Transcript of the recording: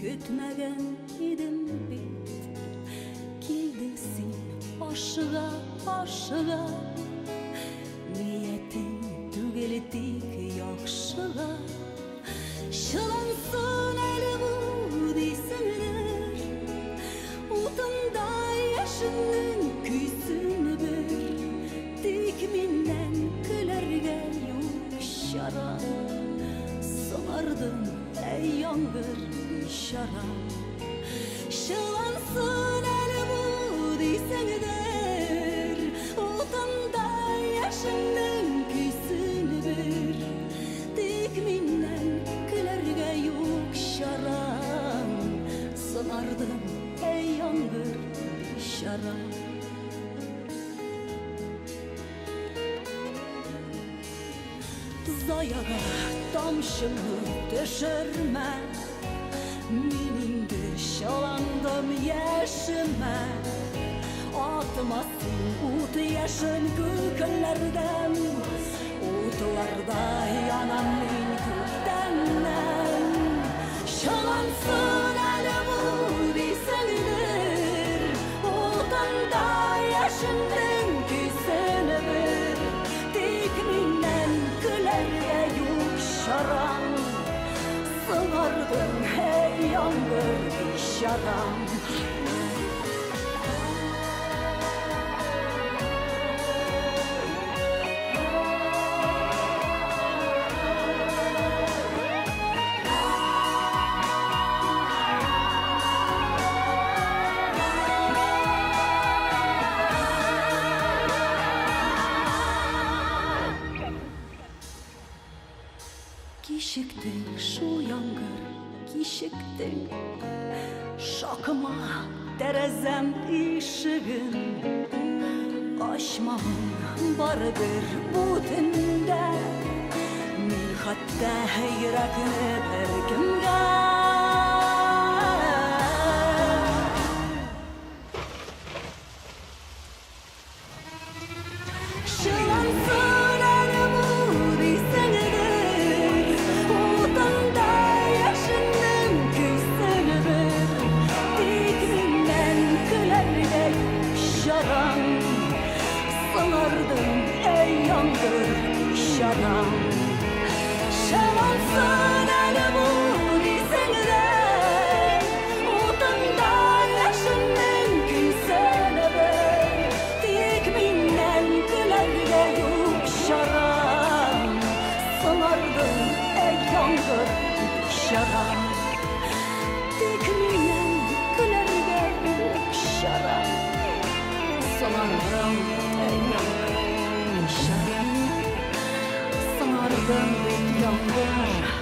Kütmegen idim bit, kildisin aşığa aşığa, niyetin tügelidik yakşığa. Şılansın eli bu deysinler, utunda yaşının küysünü bir, dik minnen külerge yok şara. Sanardım ey yangır şara. Şılansın eli bu deysenler, utunda yaşının küysünü bir, dik minnen külerge yok şara. Sanardım ey yangır şara. Zayağa tamşını düşürme, minimdir şalandım yaşıma. Atmasın ut yaşın gülküllerden, utlarda yananın güldenlen. Şalansın eli bu deysenler, utanda yaşının küysünü bir, dikminden gülerge yok şaran. Sınardım hey yangır şaran. Kişiktin şu yangır, kişiktin şakıma terezem işigin. Aşmağın barıdır bu tünde, min hatta yürekini berkimge. Şılansın eli bu deysenler, utanda yaşının küysünü bir, dikminden külerge şaran. Sanardım ey yangır şaran. Şalansın eli bu deysenler, utanda yaşının küysünü bir, dikminden külerge yok şaran. Sanardım ey yangır şaran. Dikminden külerge yok şaran. Sanardım ey yangır şaran. Sanardım ey yangır